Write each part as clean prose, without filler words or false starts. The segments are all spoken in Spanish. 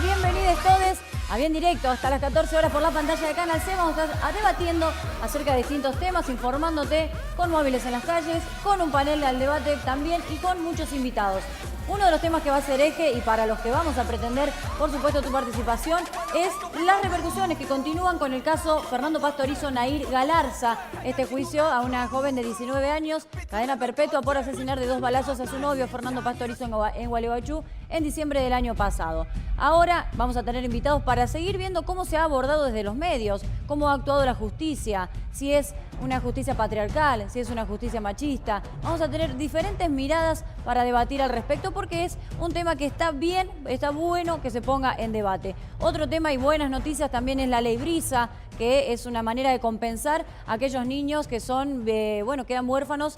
bienvenidos todos a Bien Directo, hasta las 14 horas por la pantalla de Canal C. Vamos a estar debatiendo acerca de distintos temas, informándote con móviles en las calles, con un panel al debate también y con muchos invitados. Uno de los temas que va a ser eje y para los que vamos a pretender, por supuesto, tu participación, es las repercusiones que continúan con el caso Fernando Pastorizo Nahir Galarza. Este juicio a una joven de 19 años, cadena perpetua por asesinar de 2 balazos a su novio Fernando Pastorizo en Gualeguaychú en diciembre del año pasado. Ahora vamos a tener invitados para seguir viendo cómo se ha abordado desde los medios, cómo ha actuado la justicia, si es una justicia patriarcal, si es una justicia machista. Vamos a tener diferentes miradas para debatir al respecto porque es un tema que está bien, está bueno que se ponga en debate. Otro tema y buenas noticias también es la ley Brisa, que es una manera de compensar a aquellos niños que son, quedan huérfanos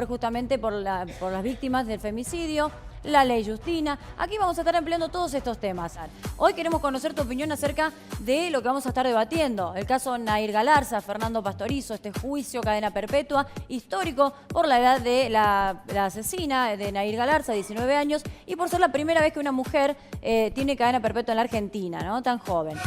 justamente por las víctimas del femicidio. La ley Justina. Aquí vamos a estar ampliando todos estos temas. Hoy queremos conocer tu opinión acerca de lo que vamos a estar debatiendo. El caso Nahir Galarza, Fernando Pastorizo, este juicio cadena perpetua histórico por la edad de la asesina de Nahir Galarza, 19 años, y por ser la primera vez que una mujer tiene cadena perpetua en la Argentina, ¿no? Tan joven.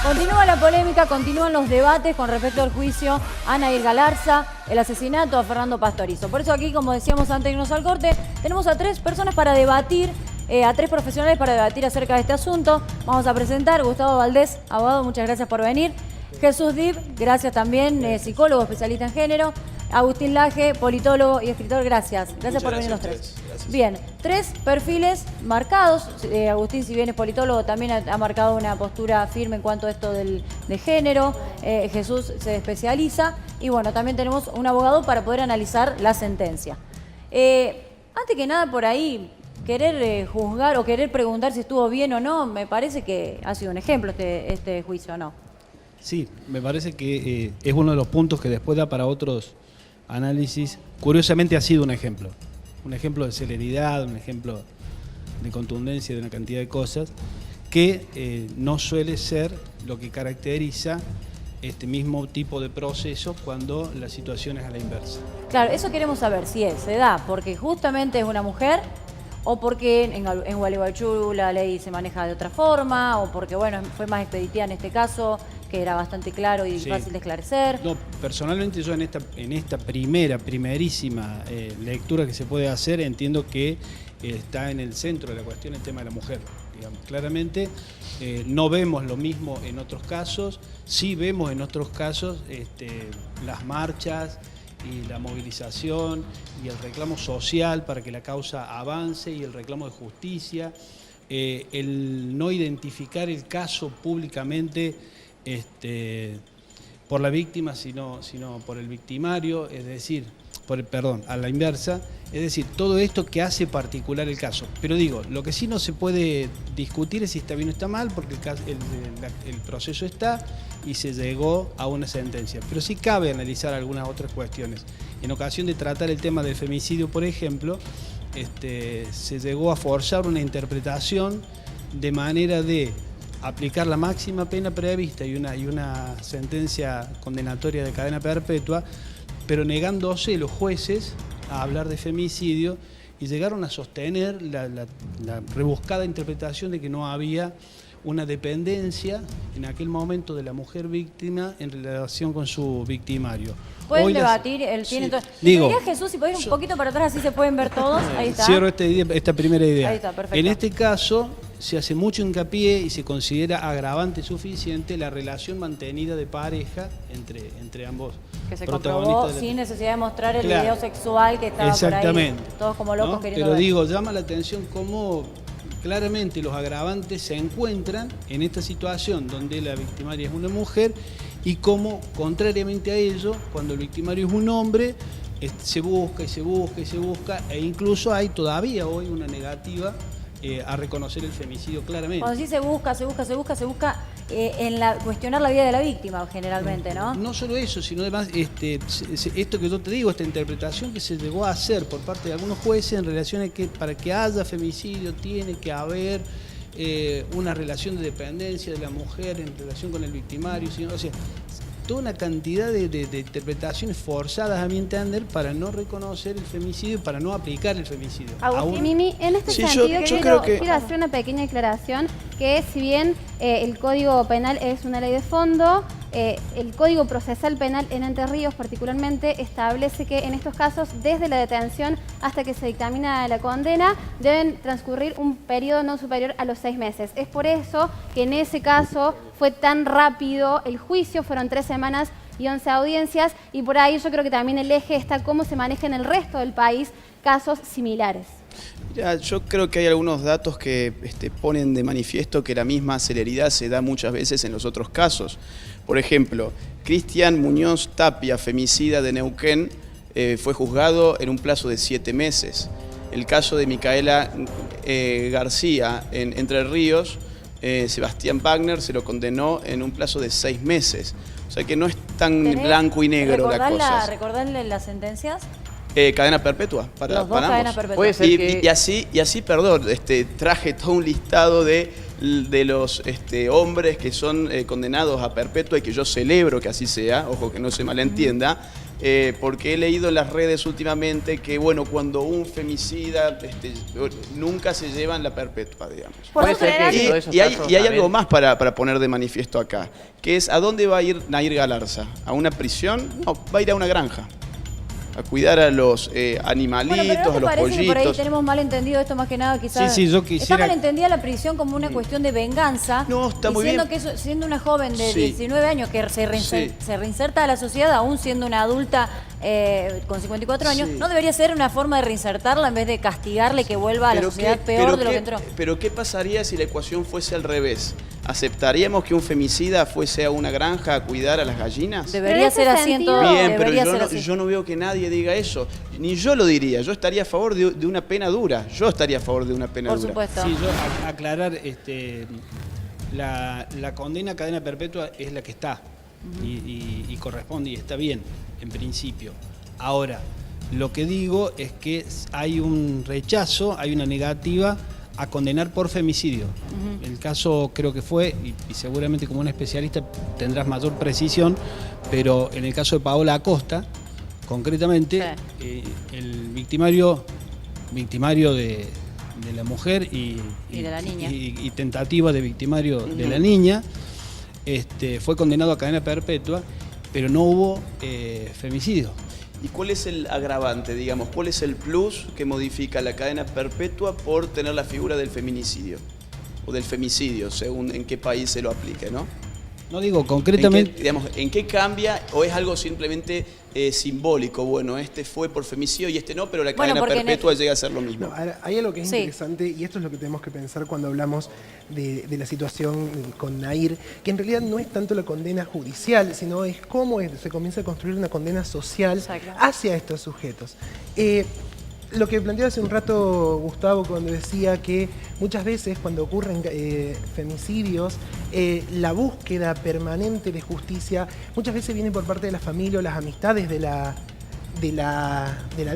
Continúa la polémica, continúan los debates con respecto al juicio a Nahir Galarza, el asesinato a Fernando Pastorizo. Por eso aquí, como decíamos antes de irnos al corte, tenemos a 3 personas para debatir, a 3 profesionales para debatir acerca de este asunto. Vamos a presentar a Gustavo Valdés, abogado, muchas gracias por venir. Jesús Dib, gracias también, psicólogo, especialista en género. Agustín Laje, politólogo y escritor, gracias. Gracias por venir los 3. Bien, 3 perfiles marcados. Agustín, si bien es politólogo, también ha marcado una postura firme en cuanto a esto de género. Jesús se especializa. Y bueno, también tenemos un abogado para poder analizar la sentencia. Antes que nada, por ahí, querer juzgar o querer preguntar si estuvo bien o no, me parece que ha sido un ejemplo este juicio, ¿no? Sí, me parece que es uno de los puntos que después da para otros análisis. Curiosamente ha sido un ejemplo de celeridad, un ejemplo de contundencia de una cantidad de cosas que no suele ser lo que caracteriza este mismo tipo de proceso cuando la situación es a la inversa. Claro, eso queremos saber si se da porque justamente es una mujer o porque en Gualeguaychú la ley se maneja de otra forma o porque, bueno, fue más expeditiva en este caso, que era bastante claro y fácil de esclarecer. No, personalmente yo en esta primerísima lectura que se puede hacer entiendo que está en el centro de la cuestión el tema de la mujer. Digamos, claramente no vemos lo mismo en otros casos, sí vemos en otros casos las marchas y la movilización y el reclamo social para que la causa avance y el reclamo de justicia, el no identificar el caso públicamente por la víctima, sino por el victimario, es decir, a la inversa, es decir, todo esto que hace particular el caso. Pero digo, lo que sí no se puede discutir es si está bien o está mal, porque el proceso está y se llegó a una sentencia. Pero sí cabe analizar algunas otras cuestiones. En ocasión de tratar el tema del femicidio, por ejemplo, se llegó a forzar una interpretación de manera de aplicar la máxima pena prevista y una sentencia condenatoria de cadena perpetua, pero negándose los jueces a hablar de femicidio y llegaron a sostener la rebuscada interpretación de que no había una dependencia en aquel momento de la mujer víctima en relación con su victimario. Pueden debatir, diría Jesús, si podés ir un poquito para atrás, así se pueden ver todos. Ahí está. Cierro esta primera idea. Ahí está, perfecto. En este caso se hace mucho hincapié y se considera agravante suficiente la relación mantenida de pareja entre ambos que se protagonistas. Comprobó sin necesidad de mostrar el video sexual que estaba por ahí, todos como locos, ¿no? Queriendo Pero ver. digo, llama la atención cómo claramente los agravantes se encuentran en esta situación donde la victimaria es una mujer y cómo, contrariamente a ello, cuando el victimario es un hombre, se busca y se busca y se busca, e incluso hay todavía hoy una negativa a reconocer el femicidio claramente. Cuando sí se busca cuestionar la vida de la víctima generalmente, ¿no? No solo eso, sino además esto que yo te digo, esta interpretación que se llegó a hacer por parte de algunos jueces en relación a que para que haya femicidio tiene que haber una relación de dependencia de la mujer en relación con el victimario, o sea, toda una cantidad de interpretaciones forzadas, a mi entender, para no reconocer el femicidio, para no aplicar el femicidio. Agustín, Mimi, en este sentido quiero hacer una pequeña aclaración, que si bien el Código Penal es una ley de fondo, el Código Procesal Penal en Entre Ríos particularmente establece que en estos casos, desde la detención hasta que se dictamina la condena, deben transcurrir un periodo no superior a los 6 meses. Es por eso que en ese caso fue tan rápido el juicio, fueron 3 semanas y 11 audiencias, y por ahí yo creo que también el eje está cómo se maneja en el resto del país casos similares. Mira, yo creo que hay algunos datos que ponen de manifiesto que la misma celeridad se da muchas veces en los otros casos. Por ejemplo, Cristian Muñoz Tapia, femicida de Neuquén, fue juzgado en un plazo de 7 meses. El caso de Micaela García en Entre Ríos, Sebastián Wagner se lo condenó en un plazo de 6 meses. O sea que no es tan blanco y negro la cosa. ¿Recordarle las sentencias? Cadena perpetua para Los dos ambos. cadena perpetua. Puede ser que... y así, perdón, traje todo un listado de los hombres que son condenados a perpetua y que yo celebro que así sea, ojo que no se malentienda, porque he leído en las redes últimamente que, bueno, cuando un femicida nunca se llevan la perpetua, digamos. Puede ser que todos esos Y hay casos algo más para poner de manifiesto acá, que es ¿a dónde va a ir Nair Galarza? ¿A una prisión? No, va a ir a una granja. A cuidar a los animalitos, bueno, pero ¿no te a los parece pollitos. Que por ahí tenemos mal entendido esto más que nada, quizás? Sí, yo quisiera... Está mal entendida la prisión como una cuestión de venganza. No, está muy bien. Que eso, siendo una joven de Sí. 19 años que se reinserta a la sociedad, aún siendo una adulta con 54 años, Sí. ¿no debería ser una forma de reinsertarla en vez de castigarle que vuelva a la sociedad peor de lo que entró? Pero ¿qué pasaría si la ecuación fuese al revés? ¿Aceptaríamos que un femicida fuese a una granja a cuidar a las gallinas? Debería ser así en todo. Bien, pero debería ser así. yo no veo que nadie diga eso. Ni yo lo diría. Yo estaría a favor de una pena dura. Yo estaría a favor de una pena Por dura. supuesto. Sí, yo aclarar, la condena a cadena perpetua es la que está y corresponde y está bien, en principio. Ahora, lo que digo es que hay un rechazo, hay una negativa a condenar por femicidio. El caso creo que fue, y seguramente como un especialista tendrás mayor precisión, pero en el caso de Paola Acosta, concretamente, el victimario de la mujer y de la niña. y tentativa de victimario de la niña, fue condenado a cadena perpetua, pero no hubo femicidio. ¿Y cuál es el agravante, digamos? ¿Cuál es el plus que modifica la cadena perpetua por tener la figura del feminicidio? O del femicidio, según en qué país se lo aplique, ¿no? No digo concretamente... ¿En qué cambia o es algo simplemente simbólico? Bueno, este fue por femicidio y este no, pero la cadena perpetua llega a ser lo mismo. No, hay algo que es Sí. interesante, y esto es lo que tenemos que pensar cuando hablamos de la situación con Nair, que en realidad no es tanto la condena judicial, sino es cómo se comienza a construir una condena social hacia estos sujetos. Lo que planteaba hace un rato Gustavo cuando decía que muchas veces cuando ocurren femicidios, la búsqueda permanente de justicia muchas veces viene por parte de la familia o las amistades de la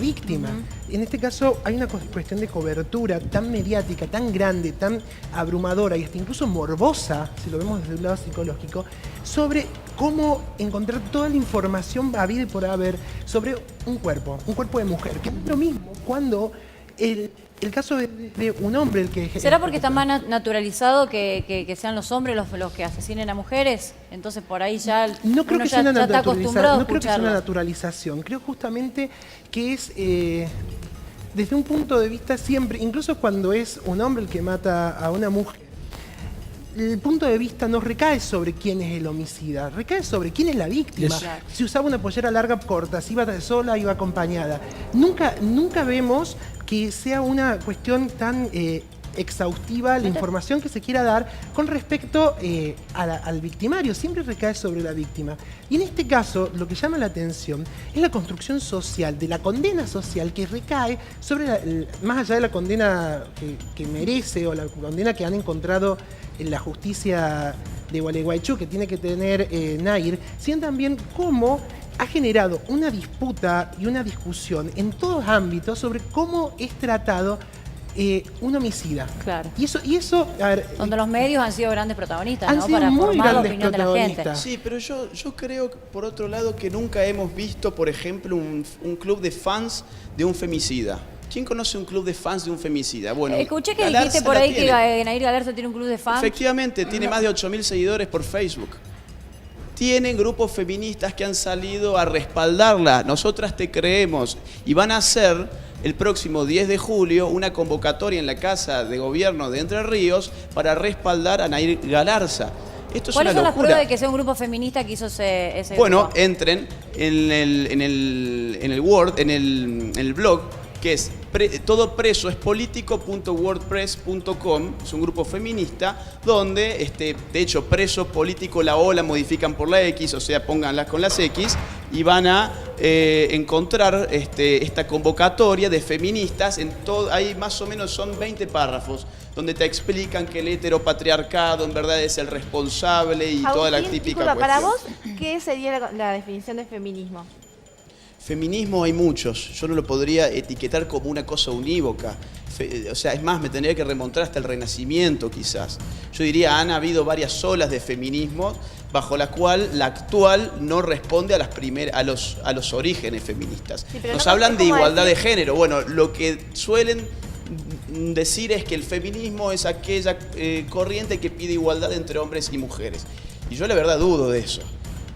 víctima. En este caso hay una cuestión de cobertura tan mediática, tan grande, tan abrumadora y hasta incluso morbosa, si lo vemos desde un lado psicológico, sobre cómo encontrar toda la información habida y por haber sobre un cuerpo de mujer, que es lo mismo cuando el caso de un hombre el que... ¿Será porque está más naturalizado que sean los hombres los que asesinen a mujeres? Entonces por ahí ya no creo uno que sea una ya está acostumbrado a no creo que sea una escucharlo. naturalización. Creo justamente que es desde un punto de vista siempre, incluso cuando es un hombre el que mata a una mujer, el punto de vista no recae sobre quién es el homicida, recae sobre quién es la víctima. Exacto. Si usaba una pollera larga corta, si iba sola, iba acompañada. Nunca vemos que sea una cuestión tan exhaustiva la información que se quiera dar con respecto al victimario. Siempre recae sobre la víctima. Y en este caso, lo que llama la atención es la construcción social, de la condena social que recae sobre, más allá de la condena que merece o la condena que han encontrado en la justicia de Gualeguaychú, que tiene que tener Nair, sino también cómo ha generado una disputa y una discusión en todos ámbitos sobre cómo es tratado un homicida. Claro. Y eso, a ver, Donde los medios han sido grandes protagonistas, han ¿no? sido Para muy formar la grandes opinión de la gente. protagonistas. Sí, pero yo creo, por otro lado, que nunca hemos visto, por ejemplo, un club de fans de un femicida. ¿Quién conoce un club de fans de un femicida? Bueno, escuché que Galarza dijiste por la ahí tiene. que Nair Galarza tiene un club de fans. Efectivamente, tiene más de 8.000 seguidores por Facebook. Tienen grupos feministas que han salido a respaldarla. Nosotras te creemos. Y van a hacer el próximo 10 de julio una convocatoria en la Casa de Gobierno de Entre Ríos para respaldar a Nair Galarza. Esto es ¿Cuáles una son las locura. pruebas de que sea un grupo feminista que hizo ese Bueno, grupo? entren en el blog, que es todopresoespolítico.wordpress.com. Es un grupo feminista donde, de hecho, preso político, la O la modifican por la X, o sea, pónganlas con las X, y van a encontrar esta convocatoria de feministas. Ahí más o menos son 20 párrafos donde te explican que el heteropatriarcado en verdad es el responsable y toda la típica disculpa, para cuestión. vos, ¿qué sería la definición de feminismo? Feminismo hay muchos, yo no lo podría etiquetar como una cosa unívoca. O sea, es más, me tendría que remontar hasta el Renacimiento quizás. Yo diría, han habido varias olas de feminismo bajo la cual la actual no responde a los orígenes feministas. Sí, pero Nos no hablan de es como igualdad de decir- género. Bueno, lo que suelen decir es que el feminismo es aquella corriente que pide igualdad entre hombres y mujeres. Y yo la verdad dudo de eso.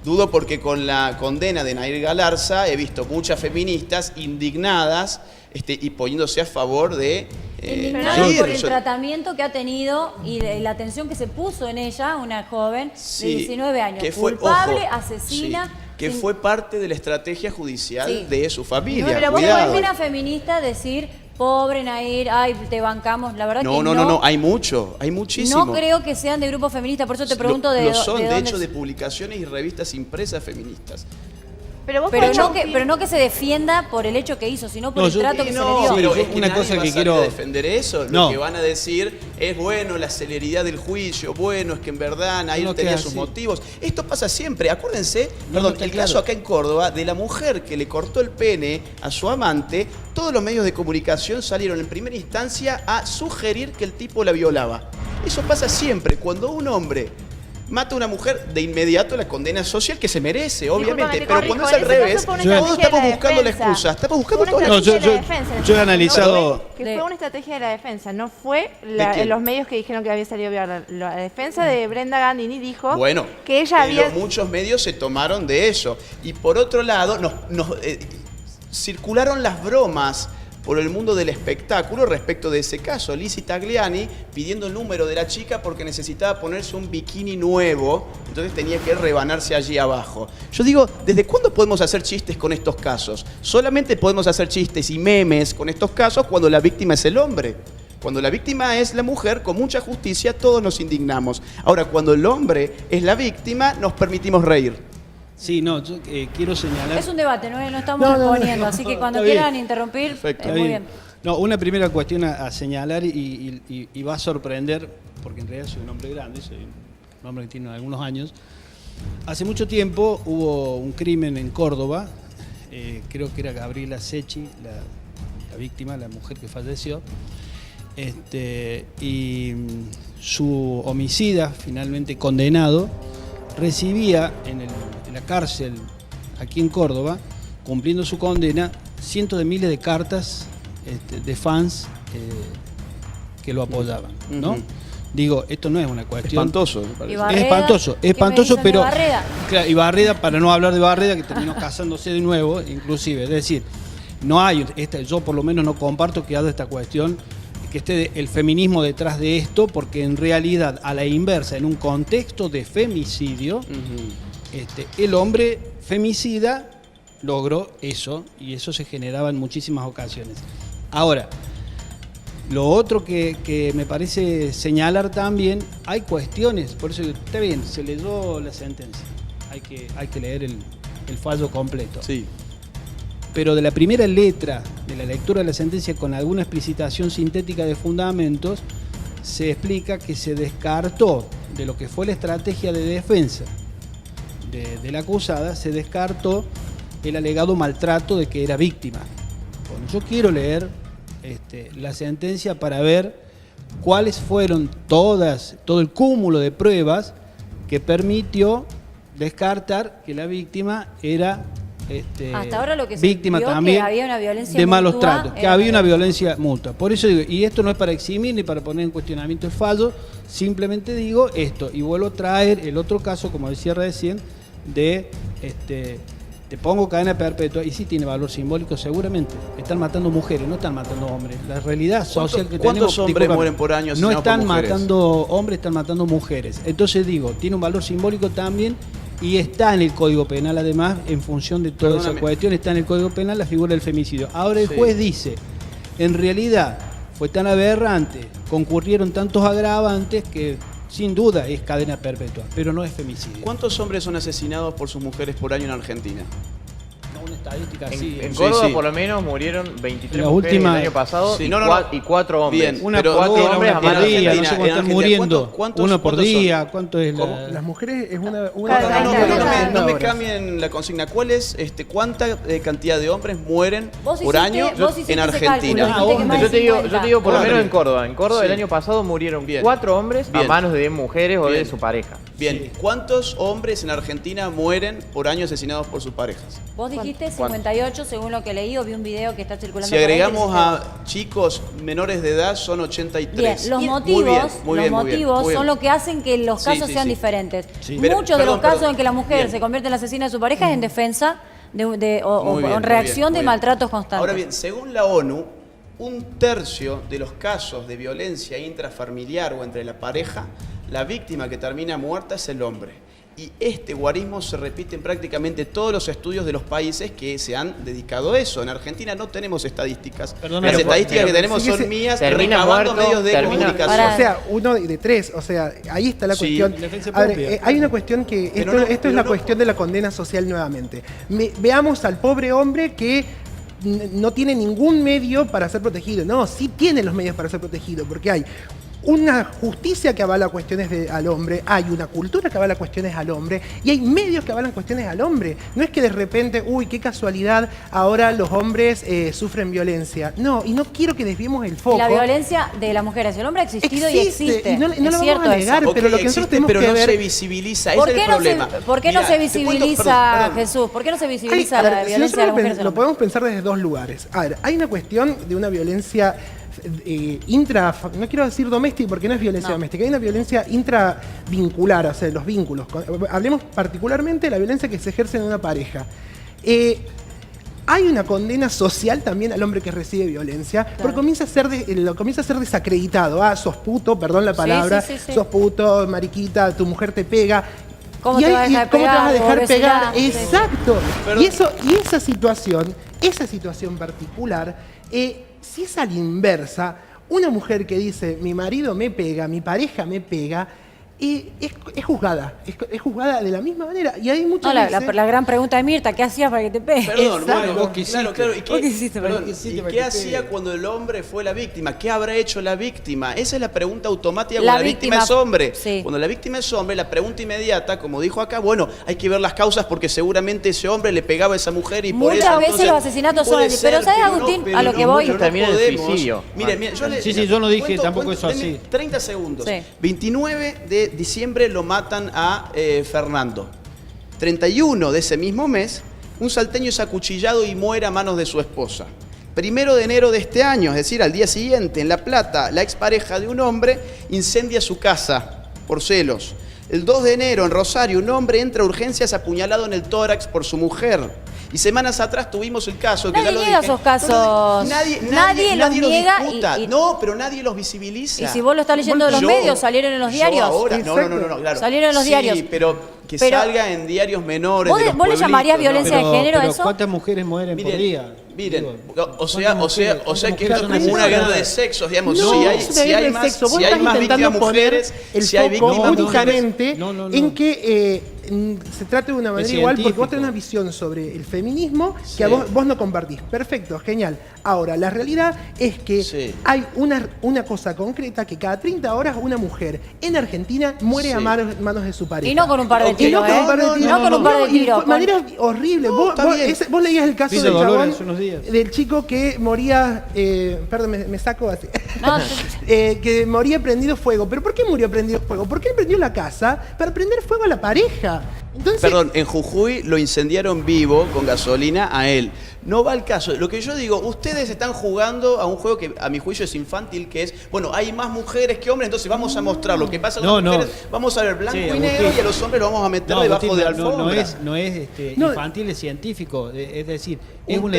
Dudo porque con la condena de Nair Galarza he visto muchas feministas indignadas y poniéndose a favor de Indignado Nair. por el tratamiento que ha tenido y la atención que se puso en ella, una joven de 19 años, que fue, culpable, ojo, asesina. sí, que fue parte de la estrategia judicial Sí. de su familia. No, pero vos Cuidado. podés una feminista decir, pobre Nair, ay, te bancamos. La verdad que No, hay muchísimo. No creo que sean de grupo feminista, por eso te pregunto Lo de son, de dónde hecho, de publicaciones y revistas impresas feministas. Pero vos pero podés no, decir- pero no que se defienda por el hecho que hizo, sino por No, el yo- trato que y se no, le dio. pero yo es que una nadie cosa va que a salir quiero- a defender eso. No. Lo que van a decir es, bueno, la celeridad del juicio, bueno, es que en verdad Nair No tenía queda sus así. motivos. Esto pasa siempre. Acuérdense, No, perdón, está el claro. caso acá en Córdoba de la mujer que le cortó el pene a su amante. Todos los medios de comunicación salieron en primera instancia a sugerir que el tipo la violaba. Eso pasa siempre. Cuando un hombre mata a una mujer, de inmediato la condena social que se merece, obviamente. te Pero corrijo, cuando es en al ese caso revés, fue una todos estrategia estamos de la buscando la defensa. excusa. Estamos buscando Fue una todo. No, estrategia yo- de la defensa, yo he no analizado- que De- fue una estrategia de la defensa, no fue ¿De quién? los medios que dijeron que había salido viola. La defensa de Brenda Gandini dijo Bueno, que ella había... muchos medios se tomaron de eso. Y por otro lado, circularon las bromas por el mundo del espectáculo respecto de ese caso. Lizzy Tagliani pidiendo el número de la chica porque necesitaba ponerse un bikini nuevo, entonces tenía que rebanarse allí abajo. Yo digo, ¿desde cuándo podemos hacer chistes con estos casos? Solamente podemos hacer chistes y memes con estos casos cuando la víctima es el hombre. Cuando la víctima es la mujer, con mucha justicia todos nos indignamos. Ahora, cuando el hombre es la víctima, nos permitimos reír. Sí, no, yo quiero señalar... Es un debate, no estamos No, no, exponiendo, no, así que no, cuando está bien. quieran interrumpir, Perfecto. muy bien. No, una primera cuestión a señalar y va a sorprender, porque en realidad soy un hombre grande, soy un hombre que tiene algunos años. Hace mucho tiempo hubo un crimen en Córdoba, creo que era Gabriela Secchi, la víctima, la mujer que falleció, y su homicida, finalmente condenado, recibía en la cárcel aquí en Córdoba, cumpliendo su condena, cientos de miles de cartas de fans que lo apoyaban, ¿no? Ujú. Digo, esto no es una cuestión... Espantoso, me parece. Y Barreda, Es espantoso, ¿qué me dicen de pero... Barreda? Claro, y Barreda, para no hablar de Barreda, que terminó casándose de nuevo, inclusive. Es decir, no hay, yo por lo menos no comparto que haya esta cuestión, que esté el feminismo detrás de esto, porque en realidad, a la inversa, en un contexto de femicidio, el hombre femicida logró eso, y eso se generaba en muchísimas ocasiones. Ahora, lo otro que me parece señalar también, hay cuestiones, por eso está bien, se leyó la sentencia, hay que leer el fallo completo. Sí. Pero de la primera letra de la lectura de la sentencia con alguna explicitación sintética de fundamentos, se explica que se descartó de lo que fue la estrategia de defensa de la acusada, se descartó el alegado maltrato de que era víctima. Bueno, yo quiero leer la sentencia para ver cuáles fueron todo el cúmulo de pruebas que permitió descartar que la víctima era hasta ahora lo que se víctima vio también que había una violencia de malos mutua, tratos, que había una violencia mutua. Por eso digo, y esto no es para eximir ni para poner en cuestionamiento el fallo, simplemente digo esto, y vuelvo a traer el otro caso, como decía recién, de te pongo cadena perpetua, y sí tiene valor simbólico seguramente. Están matando mujeres, no están matando hombres. La realidad social que tenemos... ¿Cuántos hombres mueren por año no asesinados están por mujeres? matando hombres, están matando mujeres. Entonces digo, tiene un valor simbólico también, y está en el Código Penal además, en función de toda esa cuestión, está en el Código Penal la figura del femicidio. Ahora el juez dice, en realidad fue tan aberrante, concurrieron tantos agravantes que sin duda es cadena perpetua, pero no es femicidio. ¿Cuántos hombres son asesinados por sus mujeres por año en Argentina? No, una estadística así. En Córdoba por lo menos murieron 23 mujeres el año pasado y 4 hombres. Bien, pero 4 hombres a por día, no sé cuánto están muriendo. ¿Cuántos por día, ¿cuánto es la...? Las mujeres es una no me cambien la consigna. ¿Cuál es, cuánta cantidad de hombres mueren por año en Argentina? Yo te digo por lo menos en Córdoba. En Córdoba el año pasado murieron 4 hombres a manos de mujeres o de su pareja. Bien, ¿cuántos hombres en Argentina mueren por año asesinados por sus parejas? Vos dijiste 58, según lo que leí, o vi un video que está circulando. Si agregamos a chicos menores de edad, son 83. Bien, los motivos son lo que hacen que los casos sean diferentes. Muchos de los casos en que la mujer se convierte en la asesina de su pareja es en defensa o en reacción de maltratos constantes. Ahora bien, según la ONU, 1/3 de los casos de violencia intrafamiliar o entre la pareja, la víctima que termina muerta es el hombre. Y este guarismo se repite en prácticamente todos los estudios de los países que se han dedicado a eso. En Argentina no tenemos estadísticas. Las estadísticas que tenemos son mías, recabando medios de comunicación. O sea, 1 de 3. O sea, ahí está la cuestión. A ver, hay una cuestión que... Esto es la cuestión de la condena social nuevamente. Veamos al pobre hombre que no tiene ningún medio para ser protegido. No, sí tiene los medios para ser protegido, porque hay una justicia que avala cuestiones al hombre, hay una cultura que avala cuestiones al hombre y hay medios que avalan cuestiones al hombre. No es que de repente, uy, qué casualidad, ahora los hombres sufren violencia. No, y no quiero que desviemos el foco. La violencia de las mujeres y el hombre ha existido y existe. Y no lo vamos a negar, pero lo que nosotros tenemos que ver... Pero no se visibiliza, ese es el problema. ¿Por qué no se visibiliza, Jesús? ¿Por qué no se visibiliza la violencia de las mujeres? Lo podemos pensar desde dos lugares. A ver, hay una cuestión de una violencia... no quiero decir doméstica porque no es violencia doméstica, hay una violencia intravincular, o sea, los vínculos. Hablemos particularmente de la violencia que se ejerce en una pareja. Hay una condena social también al hombre que recibe violencia, porque comienza a ser desacreditado. Sos puto, perdón la palabra, sos puto, mariquita, tu mujer te pega. ¿Cómo te vas a dejar pegar? Exacto. Y esa situación particular, si es a la inversa, una mujer que dice, mi marido me pega, mi pareja me pega, es juzgada. Es juzgada de la misma manera. Y hay muchas veces... La gran pregunta de Mirta, ¿qué hacías para que te pegue? Perdón, claro. ¿Y qué hacía cuando el hombre fue la víctima? ¿Qué habrá hecho la víctima? Esa es la pregunta automática cuando la víctima es hombre. Sí. Cuando la víctima es hombre, la pregunta inmediata, como dijo acá, bueno, hay que ver las causas porque seguramente ese hombre le pegaba a esa mujer y por eso... Muchas veces los asesinatos son así. Pero ¿sabes, Agustín? A lo que voy... Termina en suicidio. Miren, yo no dije tampoco eso así. 30 segundos. 29 de diciembre lo matan a Fernando. 31 de ese mismo mes, un salteño es acuchillado y muere a manos de su esposa. 1 de enero de este año, es decir, al día siguiente, en La Plata, la expareja de un hombre incendia su casa por celos. El 2 de enero, en Rosario, un hombre entra a urgencias apuñalado en el tórax por su mujer. Y semanas atrás tuvimos el caso que nadie ya lo niega dije. esos casos. Nadie los niega. No, pero nadie los visibiliza. Y si vos lo estás leyendo de los medios, salieron en los diarios. Ahora, no, claro. Salieron en los diarios. Sí, pero salga en diarios menores. ¿Vos le llamarías violencia de género a eso? ¿Cuántas mujeres mueren por día? Miren, o sea que esto es como una guerra de sexos, digamos. Si hay más víctimas mujeres, si hay víctimas mujeres. Únicamente en que se trate de una manera igual, porque vos tenés una visión sobre el feminismo que a vos no compartís. Perfecto, genial. Ahora, la realidad es que hay una cosa concreta, que cada 30 horas una mujer en Argentina muere a manos de su pareja. Y no con un par de tiros, no con un par de tiros. De manera horrible. Vos leías el caso del chabón, del chico que moría, perdón, me saco así, que moría prendido fuego. ¿Pero por qué murió prendido fuego? Porque él prendió la casa para prender fuego a la pareja. Entonces, perdón, en Jujuy lo incendiaron vivo con gasolina a él. No va al caso. Lo que yo digo, ustedes están jugando a un juego que a mi juicio es infantil, que es, bueno, hay más mujeres que hombres, entonces vamos a mostrar lo que pasa con las mujeres, vamos a ver blanco y negro y a los hombres lo vamos a meter debajo de alfombra. No es infantil, es científico. Es decir, es una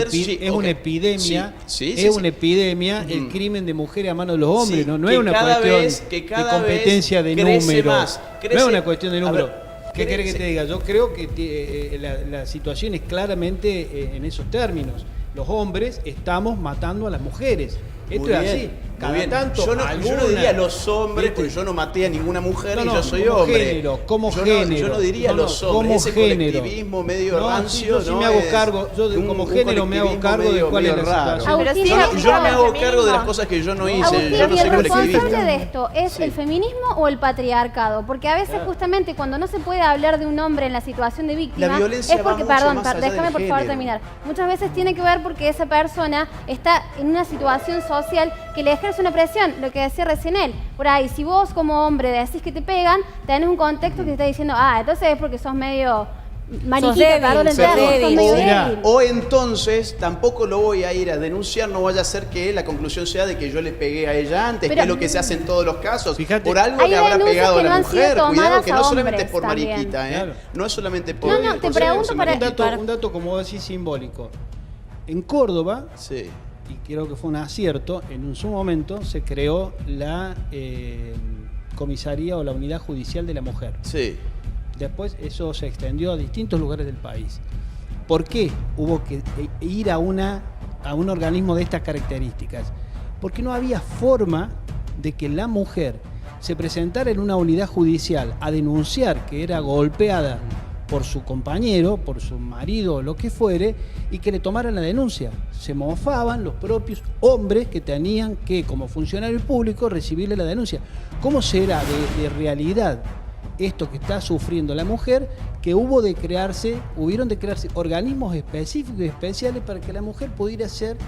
epidemia, el crimen de mujeres a manos de los hombres. No es una cuestión de competencia de números. No es una cuestión de números. ¿Qué querés que te diga? Yo creo que la situación es claramente en esos términos. Los hombres estamos matando a las mujeres. Esto es así. Cada tanto, yo no diría los hombres, porque yo no maté a ninguna mujer y yo soy hombre. Como género. Yo no diría los hombres, ese colectivismo medio rancio. Yo me hago cargo, como género me hago cargo de cuál es la situación. Yo me hago cargo de las cosas que yo no hice. Agustín, yo no ¿y soy el responsable colectivista. de esto es el feminismo o el patriarcado? Porque a veces justamente cuando no se puede hablar de un hombre en la situación de víctima, la violencia es porque, va mucho perdón, más allá déjame del por favor género. terminar. Muchas veces tiene que ver porque esa persona está en una situación social que le ejerce una presión, lo que decía recién él. Por ahí, si vos como hombre decís que te pegan, tenés un contexto que te está diciendo, entonces es porque sos medio mariquita, perdón, sos medio débil. O entonces tampoco lo voy a ir a denunciar, no vaya a ser que la conclusión sea de que yo le pegué a ella antes, que es lo que se hace en todos los casos. Fíjate, por algo le habrá pegado a la mujer. Cuidado que no solamente es por también. mariquita, Claro. No es solamente por... No, te pregunto para... Un dato, como vos decís, simbólico. En Córdoba, y creo que fue un acierto, en su momento se creó la comisaría o la unidad judicial de la mujer. Sí. Después eso se extendió a distintos lugares del país. ¿Por qué hubo que ir a un organismo de estas características? Porque no había forma de que la mujer se presentara en una unidad judicial a denunciar que era golpeada por su compañero, por su marido o lo que fuere, y que le tomaran la denuncia. Se mofaban los propios hombres que tenían que, como funcionario público, recibirle la denuncia. ¿Cómo será de realidad esto que está sufriendo la mujer, que hubieron de crearse organismos específicos y especiales para que la mujer pudiera ser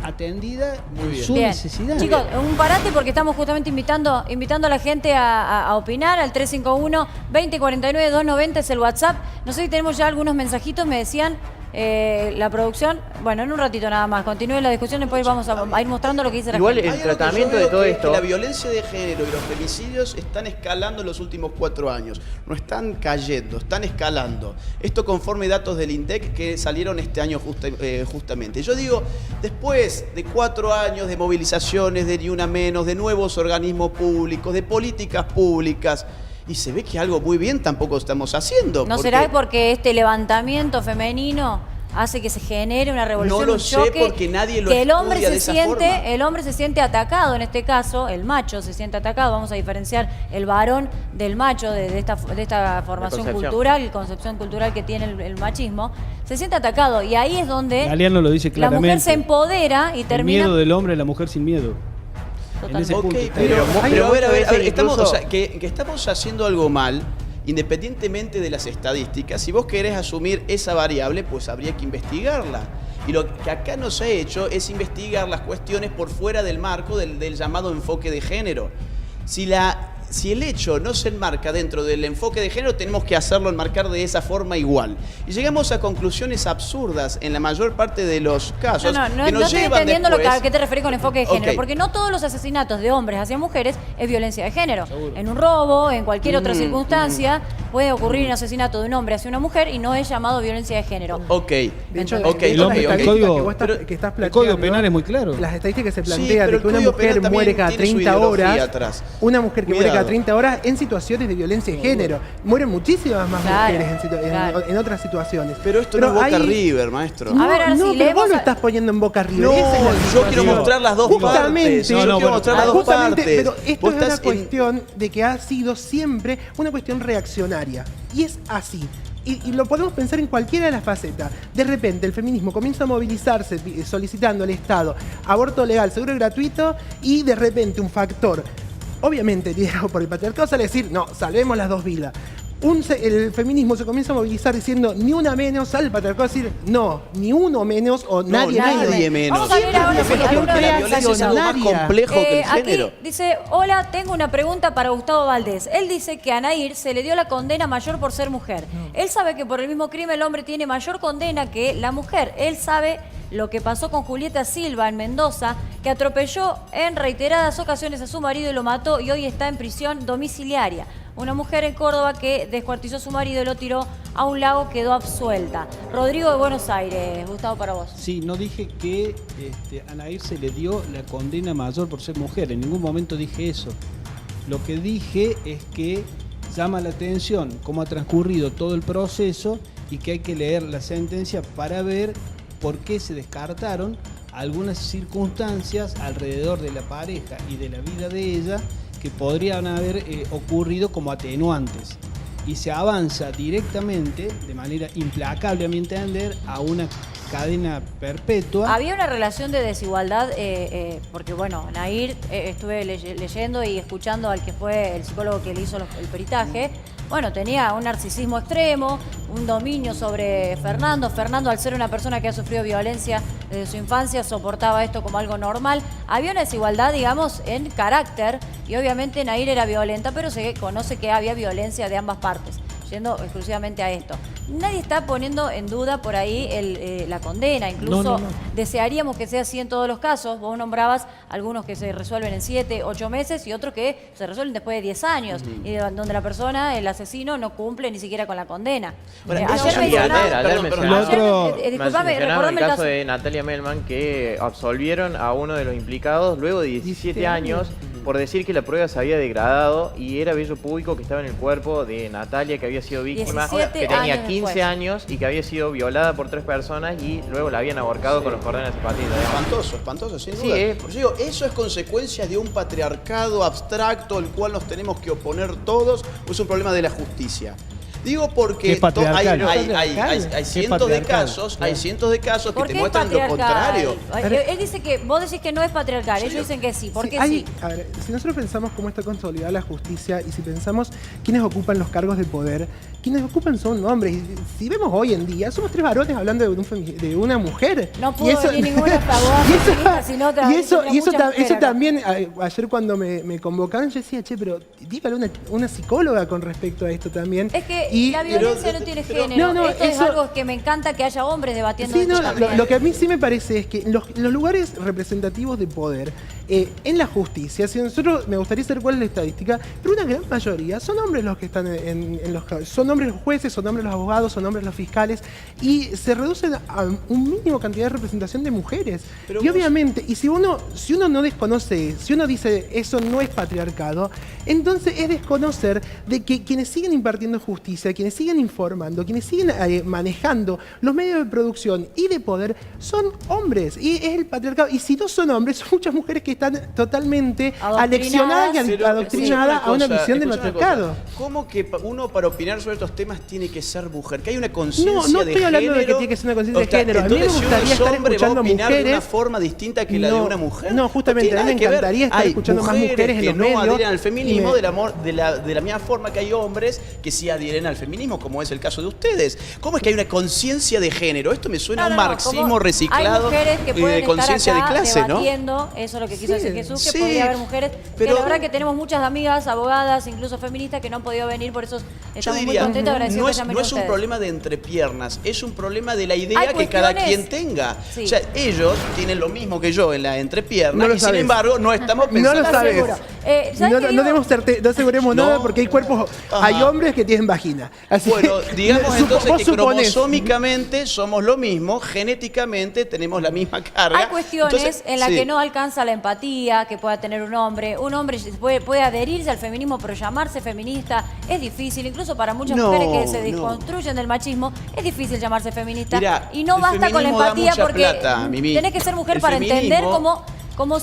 atendida en su necesidad? Chicos, un parate porque estamos justamente invitando a la gente a opinar al 351-2049-290 es el WhatsApp. No sé si tenemos ya algunos mensajitos, me decían la producción. Bueno, en un ratito nada más. Continúe la discusión, después vamos a ir mostrando lo que dice la gente. Igual el tratamiento de todo esto... La violencia de género y los femicidios están escalando en los últimos 4 años. No están cayendo, están escalando. Esto conforme datos del INDEC que salieron este año justamente. Yo digo, después de 4 años de movilizaciones, de Ni Una Menos, de nuevos organismos públicos, de políticas públicas, y se ve que algo muy bien tampoco estamos haciendo. ¿No será porque este levantamiento femenino hace que se genere una revolución, no lo un choque, sé porque nadie lo que el hombre estudia se de esa siente, forma. el hombre se siente atacado en este caso, el macho se siente atacado, vamos a diferenciar el varón del macho de esta formación cultural, concepción cultural que tiene el machismo, se siente atacado y ahí es donde Galeano lo dice claramente. La mujer se empodera y termina... El miedo del hombre, la mujer sin miedo. Pero a ver, que estamos haciendo algo mal, independientemente de las estadísticas. Si vos querés asumir esa variable, pues habría que investigarla. Y lo que acá no se ha hecho es investigar las cuestiones por fuera del marco del llamado enfoque de género. Si el hecho no se enmarca dentro del enfoque de género, tenemos que hacerlo enmarcar de esa forma igual. Y llegamos a conclusiones absurdas en la mayor parte de los casos. No estoy entendiendo a qué te referís con enfoque de género, porque no todos los asesinatos de hombres hacia mujeres es violencia de género. Seguro. En un robo, en cualquier otra circunstancia, puede ocurrir un asesinato de un hombre hacia una mujer y no es llamado violencia de género. De hecho, el Código Penal es muy claro. Las estadísticas que se plantean de que una mujer muere cada 30 horas, una mujer que muere cada 30 horas en situaciones de violencia de género. Mueren muchísimas más mujeres en otras situaciones. Pero esto no es Boca River, maestro. Pero vos lo estás poniendo en Boca River. Yo quiero mostrar las dos partes. Yo quiero mostrar las dos partes. Pero esto es una cuestión de que ha sido siempre una cuestión reaccionaria. reaccionaria. Y es así. Y lo podemos pensar en cualquiera de las facetas. De repente el feminismo comienza a movilizarse solicitando al Estado aborto legal, seguro y gratuito, y de repente un factor, obviamente liderado por el patriarcado, sale a decir, no, salvemos las dos vidas. El feminismo se comienza a movilizar diciendo ni una menos, sale el patriarcado a decir no, ni uno menos o nadie menos. Vamos a ver ahora si alguno la violencia es algo más complejo que el género. Aquí dice, hola, tengo una pregunta para Gustavo Valdés. Él dice que a Nair se le dio la condena mayor por ser mujer. Él sabe que por el mismo crimen el hombre tiene mayor condena que la mujer. Él sabe lo que pasó con Julieta Silva en Mendoza, que atropelló en reiteradas ocasiones a su marido y lo mató y hoy está en prisión domiciliaria. Una mujer en Córdoba que descuartizó a su marido y lo tiró a un lago, quedó absuelta. Rodrigo de Buenos Aires, Gustavo, para vos. Sí, no dije que a Nair se le dio la condena mayor por ser mujer, en ningún momento dije eso. Lo que dije es que llama la atención cómo ha transcurrido todo el proceso y que hay que leer la sentencia para ver por qué se descartaron algunas circunstancias alrededor de la pareja y de la vida de ella que podrían haber ocurrido como atenuantes. Y se avanza directamente, de manera implacable a mi entender, a una cadena perpetua. Había una relación de desigualdad, porque bueno, Nair, estuve leyendo y escuchando al que fue el psicólogo que le hizo el peritaje. Bueno, tenía un narcisismo extremo, un dominio sobre Fernando. Fernando, al ser una persona que ha sufrido violencia desde su infancia, soportaba esto como algo normal. Había una desigualdad, digamos, en carácter, y obviamente Nair era violenta, pero se conoce que había violencia de ambas partes, yendo exclusivamente a esto. Nadie está poniendo en duda por ahí la condena, incluso desearíamos que sea así en todos los casos. Vos nombrabas algunos que se resuelven en 7, 8 meses y otros que se resuelven después de 10 años, y donde la persona, el asesino, no cumple ni siquiera con la condena. Ayer mencionaba el caso de Natalia Melman, que absolvieron a uno de los implicados luego de 17 años por decir que la prueba se había degradado y era vello púbico que estaba en el cuerpo de Natalia, que había sido víctima, que tenía 15 años y que había sido violada por 3 personas y luego la habían ahorcado con los cordones de zapatilla. Espantoso, sin duda. Por eso digo, eso es consecuencia de un patriarcado abstracto al cual nos tenemos que oponer todos, o es un problema de la justicia. Digo porque hay cientos de casos, que te muestran lo contrario. Él dice que vos decís que no es patriarcal, ellos dicen que sí. ¿Por qué sí? A ver, si nosotros pensamos cómo está consolidada la justicia y si pensamos quiénes ocupan los cargos de poder, quienes ocupan son hombres. Y si vemos hoy en día, somos 3 varones hablando de una mujer. No pudo venir ninguna favor, y eso también, ayer cuando me convocaron, yo decía, che, pero dígale una psicóloga con respecto a esto también. Es que la violencia no tiene género. Esto es algo que me encanta que haya hombres debatiendo esto también. Lo que a mí sí me parece es que los lugares representativos de poder en la justicia, si nosotros, me gustaría saber cuál es la estadística, pero una gran mayoría son hombres los que están en los cargos. Son hombres los jueces, son hombres los abogados, son hombres los fiscales, y se reducen a un mínimo cantidad de representación de mujeres. Pero y obviamente, y si uno no desconoce, si uno dice eso no es patriarcado, entonces es desconocer de que quienes siguen impartiendo justicia, quienes siguen informando, quienes siguen manejando los medios de producción y de poder son hombres, y es el patriarcado. Y si no son hombres, son muchas mujeres que están totalmente aleccionadas y adoctrinadas a una visión del patriarcado. ¿Cómo que uno para opinar sobre estos temas tiene que ser mujer? Que hay una conciencia de género. No estoy hablando de que tiene que ser una conciencia de género. A mí me gustaría estar escuchando mujeres de una forma distinta que la de una mujer. No, justamente, a mí me encantaría estar escuchando más mujeres en los medios. Que no adhieren al feminismo de la misma forma que hay hombres que sí adhieren al feminismo, como es el caso de ustedes. ¿Cómo es que hay una conciencia de género? Esto me suena a un marxismo reciclado de conciencia de clase, ¿no? Eso es lo que quiso decir Jesús, que podría haber mujeres. Pero la verdad que tenemos muchas amigas, abogadas, incluso feministas, que no han podido venir, por eso estamos muy contentos, agradecidos que hayan venido. No es un problema de entrepiernas, es un problema de la idea que cada quien tenga. O sea, ellos tienen lo mismo que yo en la entrepierna y sin embargo no estamos pensando. No lo sabes. No aseguremos nada porque hay cuerpos, hay hombres que tienen vagina. Así bueno, digamos entonces que cromosómicamente somos lo mismo, genéticamente tenemos la misma carga. Hay cuestiones en las que no alcanza la empatía que pueda tener un hombre. Un hombre puede adherirse al feminismo, pero llamarse feminista es difícil. Incluso para muchas mujeres que se desconstruyen del machismo, es difícil llamarse feminista. Mirá, y no basta con la empatía porque tenés que ser mujer para entender cómo cómo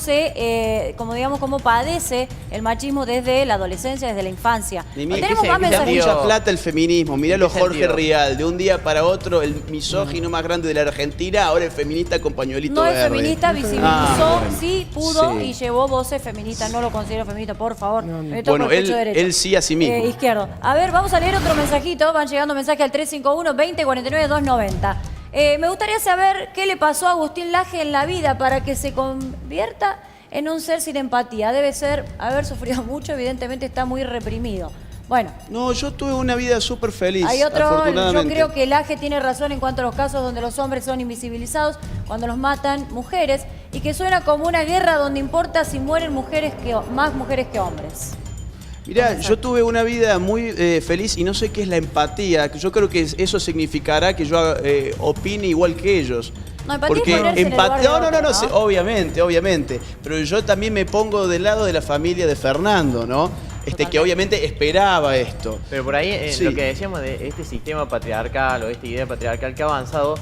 cómo padece el machismo desde la adolescencia, desde la infancia. Tenemos más mensajes. Mucha plata el feminismo. Miralo Jorge Rial, de un día para otro, el misógino más grande de la Argentina, ahora es feminista con pañuelito verde. No es feminista, visibilizó, sí pudo y llevó voces feministas. No lo considero feminista, por favor. Bueno, él sí a sí mismo. Izquierdo. A ver, vamos a leer otro mensajito. Van llegando mensajes al 351-2049-290. Me gustaría saber qué le pasó a Agustín Laje en la vida para que se convierta en un ser sin empatía. Debe haber sufrido mucho, evidentemente está muy reprimido. Bueno. No, yo tuve una vida súper feliz, hay otro, afortunadamente. yo creo que Laje tiene razón en cuanto a los casos donde los hombres son invisibilizados, cuando los matan mujeres, y que suena como una guerra donde importa si mueren más mujeres que hombres. Mirá, yo tuve una vida muy feliz y no sé qué es la empatía. Yo creo que eso significará que yo opine igual que ellos. No, empatía es no, obviamente. Pero yo también me pongo del lado de la familia de Fernando, ¿no? Que obviamente esperaba esto. Pero por ahí lo que decíamos de este sistema patriarcal o esta idea patriarcal que ha avanzado,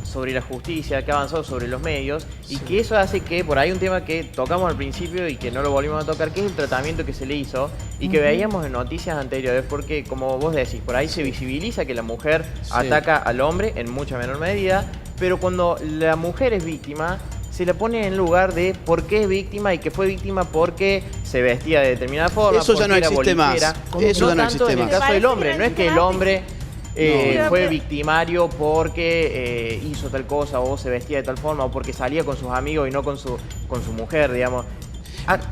sobre la justicia, que ha avanzado sobre los medios, y que eso hace que, por ahí un tema que tocamos al principio y que no lo volvimos a tocar, que es el tratamiento que se le hizo y que veíamos en noticias anteriores, porque como vos decís, por ahí se visibiliza que la mujer ataca al hombre en mucha menor medida, pero cuando la mujer es víctima, se la pone en lugar de por qué es víctima y que fue víctima porque se vestía de determinada forma. Eso ya no existe más. Eso ya no existe más. En el caso del hombre, no es que el hombre fue victimario porque hizo tal cosa o se vestía de tal forma o porque salía con sus amigos y no con su mujer, digamos.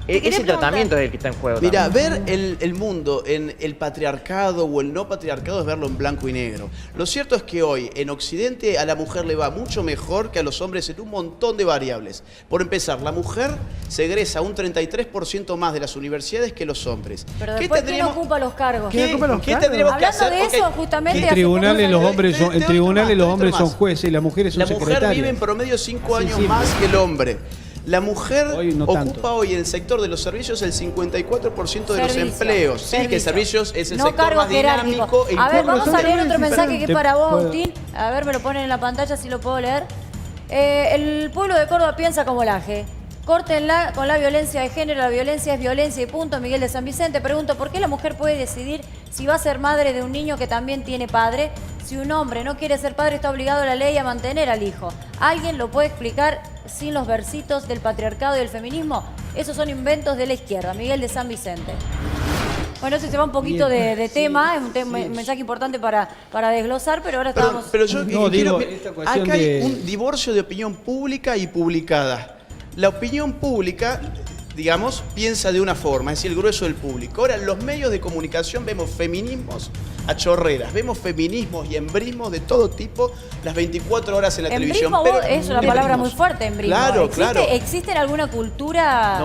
Ese tratamiento es el que está en juego. Mira, ver el mundo en el patriarcado o el no patriarcado es verlo en blanco y negro. Lo cierto es que hoy en Occidente a la mujer le va mucho mejor que a los hombres en un montón de variables. Por empezar, la mujer se egresa un 33% más de las universidades que los hombres. Pero después, ¿quién ocupa los cargos? ¿Qué tendremos que hacer? Hablando de eso, justamente... En tribunales los hombres son jueces y las mujeres son secretarias. La mujer vive en promedio 5 años más que el hombre. La mujer ocupa hoy en el sector de los servicios el 54% de los empleos. Sí, que servicios es el sector más dinámico. A ver, vamos a leer otro mensaje que es para vos, Agustín. A ver, me lo ponen en la pantalla si lo puedo leer. El pueblo de Córdoba piensa como Laje. Córtenla con la violencia de género, la violencia es violencia y punto. Miguel de San Vicente, pregunto, ¿por qué la mujer puede decidir si va a ser madre de un niño que también tiene padre? Si un hombre no quiere ser padre, está obligado a la ley a mantener al hijo. ¿Alguien lo puede explicar sin los versitos del patriarcado y del feminismo? Esos son inventos de la izquierda. Miguel de San Vicente. Bueno, ese se va un poquito de tema, es un mensaje importante para desglosar, pero ahora estábamos... Pero yo acá hay un divorcio de opinión pública y publicada. La opinión pública, digamos, piensa de una forma, es decir, el grueso del público. Ahora, en los medios de comunicación vemos feminismos a chorreras, vemos feminismos y embrismos de todo tipo las 24 horas en la televisión. Pero es una palabra muy fuerte, embrismo. Claro. ¿Existe en alguna cultura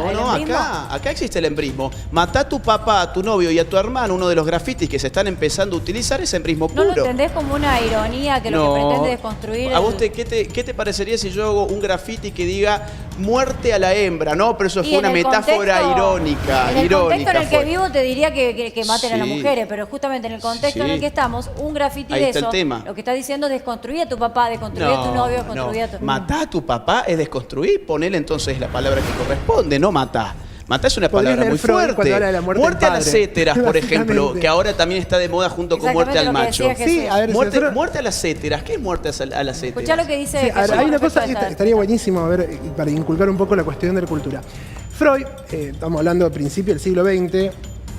acá existe el embrismo. Matá a tu papá, a tu novio y a tu hermano, uno de los grafitis que se están empezando a utilizar es embrismo puro. ¿No lo entendés como una ironía que lo que pretende desconstruir? ¿A vos qué te parecería si yo hago un grafiti que diga muerte a la hembra? No, pero eso fue una metáfora irónica. En el contexto en el que vivo te diría que maten a las mujeres, pero justamente en el contexto en el que estamos, un grafiti de eso, lo que está diciendo es desconstruir a tu papá, desconstruir a tu novio, desconstruir a tu... Matá a tu papá es desconstruir, ponele entonces la palabra que corresponde, no matá. Matá es una palabra muy fuerte. Muerte a las héteras, por ejemplo, que ahora también está de moda junto con muerte al macho. Sí, a ver, muerte a las héteras. ¿Qué es muerte a las héteras? Escuchá lo que dice... hay una cosa, estaría buenísimo, a ver, para inculcar un poco la cuestión de la cultura. Freud, estamos hablando a principios del siglo XX,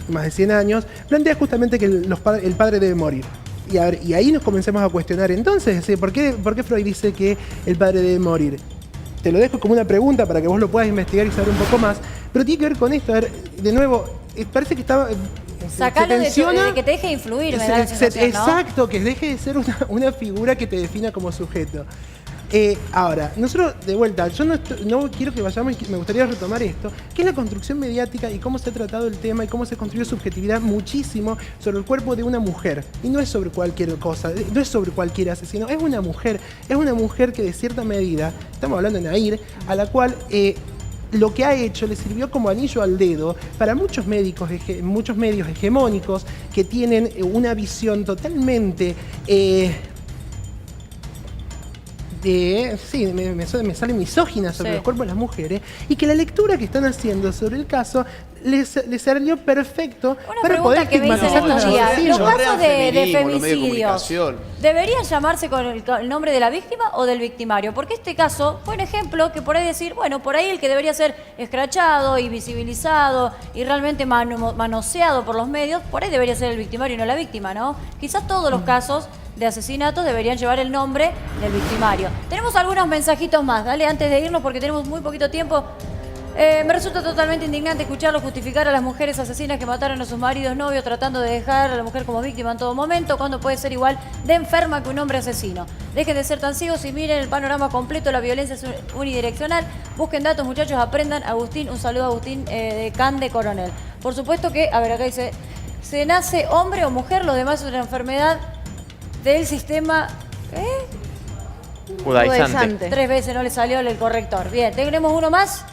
más de 100 años, plantea justamente que el padre debe morir. Y ahí nos comencemos a cuestionar entonces, ¿por qué Freud dice que el padre debe morir? Te lo dejo como una pregunta para que vos lo puedas investigar y saber un poco más, pero tiene que ver con esto. A ver, de nuevo, parece que estaba... Sacalo de que te deje influir, me da la sensación, ¿no? Exacto, que deje de ser una figura que te defina como sujeto. Ahora, nosotros, de vuelta, yo no quiero que vayamos, me gustaría retomar esto, que es la construcción mediática y cómo se ha tratado el tema y cómo se construye subjetividad muchísimo sobre el cuerpo de una mujer. Y no es sobre cualquier cosa, no es sobre cualquier asesino, es una mujer que de cierta medida, estamos hablando de Nair, a la cual... lo que ha hecho le sirvió como anillo al dedo para muchos medios hegemónicos que tienen una visión totalmente... me sale misógina sobre los cuerpos de las mujeres, y que la lectura que están haciendo sobre el caso les salió perfecto para poder estigmatizar a los asesinos. Los casos de femicidios, ¿deberían llamarse con el nombre de la víctima o del victimario? Porque este caso fue un ejemplo que por ahí decir, bueno, por ahí el que debería ser escrachado y visibilizado y realmente manoseado por los medios, por ahí debería ser el victimario y no la víctima, ¿no? Quizás todos los casos de asesinatos deberían llevar el nombre del victimario. Tenemos algunos mensajitos más, dale, antes de irnos porque tenemos muy poquito tiempo. Me resulta totalmente indignante escucharlo justificar a las mujeres asesinas que mataron a sus maridos, novios, tratando de dejar a la mujer como víctima en todo momento, cuando puede ser igual de enferma que un hombre asesino. Dejen de ser tan ciegos y miren el panorama completo, la violencia es unidireccional. Busquen datos, muchachos, aprendan. Agustín, un saludo a Agustín de Can de Coronel. Por supuesto que, a ver, acá dice, se nace hombre o mujer, lo demás es una enfermedad del sistema... Judaizante. 3 veces no le salió el corrector. Bien, tenemos uno más.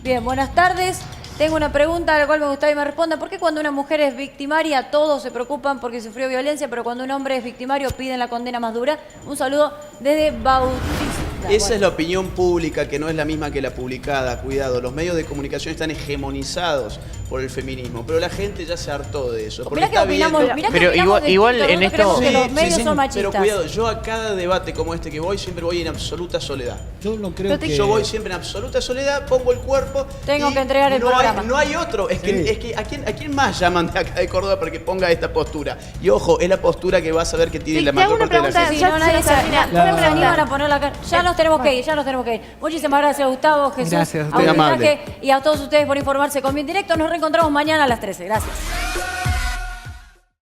Bien, buenas tardes. Tengo una pregunta a la cual me gustaría que me responda. ¿Por qué cuando una mujer es victimaria todos se preocupan porque sufrió violencia, pero cuando un hombre es victimario piden la condena más dura? Un saludo desde Bautista. Esa es la opinión pública, que no es la misma que la publicada. Cuidado, los medios de comunicación están hegemonizados por el feminismo, pero la gente ya se hartó de eso. Mirá que opinamos, pero igual en esto... que los medios son machistas. Pero cuidado, yo a cada debate como este que voy, siempre voy en absoluta soledad. Yo no creo que... Yo voy siempre en absoluta soledad, pongo el cuerpo. Tengo que entregar el programa. No hay otro. Es que ¿a quién más llaman de acá de Córdoba para que ponga esta postura? Y ojo, es la postura que vas a ver que tiene la mayor parte de la gente. Si no, nadie se animan a poner la cara. Ya nos tenemos que ir, Muchísimas gracias, Gustavo, Jesús, gracias, a y a todos ustedes por informarse con Bien Directo. Nos reencontramos mañana a las 13. Gracias.